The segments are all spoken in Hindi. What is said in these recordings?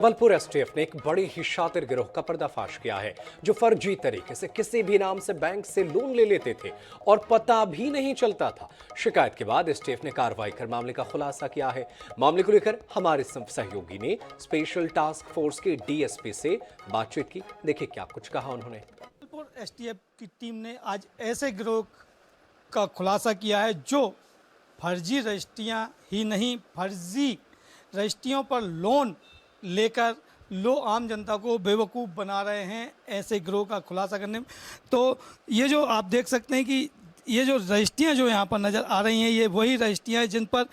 जबलपुर एसटीएफ ने एक बड़ी ही शातिर गिरोह का पर्दाफाश किया है जो फर्जी तरीके से किसी भी नाम से बैंक से लोन ले लेते थे और पता भी नहीं चलता था। शिकायत के बाद एसटीएफ ने कार्रवाई कर मामले का खुलासा किया है। मामले को लेकर हमारे सहयोगी ने स्पेशल टास्क फोर्स के डीएसपी से बातचीत की। देखिए क्या कुछ कहा उन्होंने। जबलपुर एसटीएफ की टीम ने आज ऐसे गिरोह का खुलासा किया है जो फर्जी रजिस्ट्रियां ही नहीं, फर्जी रजिस्ट्रियों पर लोन लेकर आम जनता को बेवकूफ़ बना रहे हैं। ऐसे गिरोह का खुलासा करने में तो ये जो आप देख सकते हैं कि ये जो रजिस्ट्रियाँ जो यहाँ पर नज़र आ रही हैं, ये वही रजिस्ट्रियाँ हैं जिन पर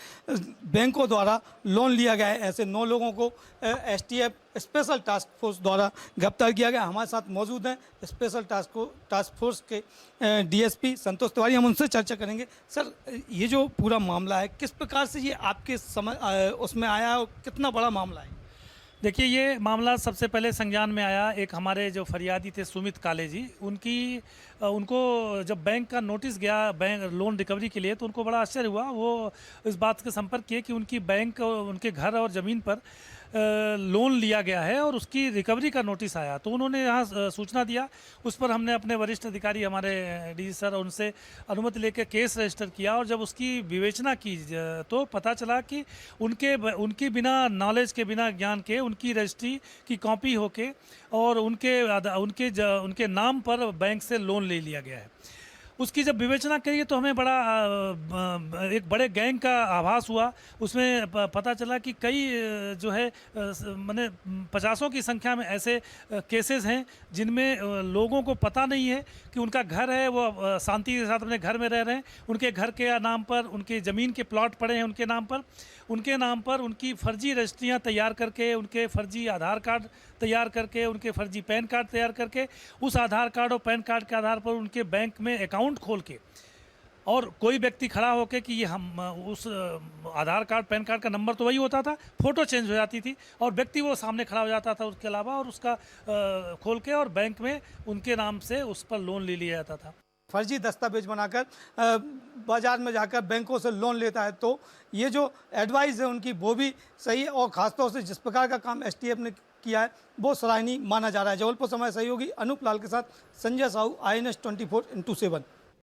बैंकों द्वारा लोन लिया गया है। ऐसे 9 लोगों को एसटीएफ स्पेशल टास्क फोर्स द्वारा गिरफ्तार किया गया। हमारे साथ मौजूद हैं स्पेशल टास्क फोर्स के डीएसपी संतोष तिवारी। हम उनसे चर्चा करेंगे। सर, ये जो पूरा मामला है किस प्रकार से ये आपके उसमें आया और कितना बड़ा मामला है? देखिए, ये मामला सबसे पहले संज्ञान में आया। एक हमारे जो फरियादी थे सुमित काले जी, उनको जब बैंक का नोटिस गया बैंक लोन रिकवरी के लिए, तो उनको बड़ा आश्चर्य हुआ। वो इस बात के संपर्क किए कि उनकी बैंक उनके घर और ज़मीन पर लोन लिया गया है और उसकी रिकवरी का नोटिस आया। तो उन्होंने यहाँ सूचना दिया। उस पर हमने अपने वरिष्ठ अधिकारी हमारे डी सर उनसे अनुमति लेकर केस रजिस्टर किया और जब उसकी विवेचना की तो पता चला कि उनकी बिना नॉलेज के, बिना ज्ञान के उनकी रजिस्ट्री की कॉपी होके और उनके नाम पर बैंक से लोन ले लिया गया है। उसकी जब विवेचना करिए तो हमें एक बड़े गैंग का आभास हुआ। उसमें पता चला कि कई जो है माने 50 की संख्या में ऐसे केसेस हैं जिनमें लोगों को पता नहीं है कि उनका घर है, वो शांति के साथ अपने घर में रह रहे हैं। उनके घर के नाम पर उनके ज़मीन के प्लॉट पड़े हैं, उनके नाम पर उनकी फर्जी रजिस्ट्रियाँ तैयार करके, उनके फर्जी आधार कार्ड तैयार करके, उनके फर्जी पैन कार्ड तैयार करके, उस आधार कार्ड और पैन कार्ड के आधार पर उनके बैंक में अकाउंट खोल के, और कोई व्यक्ति खड़ा होकर कि ये हम उस आधार कार्ड पैन कार्ड का नंबर तो वही होता था, फ़ोटो चेंज हो जाती थी और व्यक्ति वो सामने खड़ा हो जाता था उसके अलावा, और उसका खोल के और बैंक में उनके नाम से उस पर लोन ले लिया जाता था। फर्जी दस्तावेज बनाकर बाजार में जाकर बैंकों से लोन लेता है। तो ये जो एडवाइस है उनकी वो भी सही है और ख़ासतौर से जिस प्रकार का काम एसटीएफ ने किया है वो सराहनीय माना जा रहा है। जबलपुर समय सहयोगी अनूप लाल के साथ संजय साहू, INS 24x7।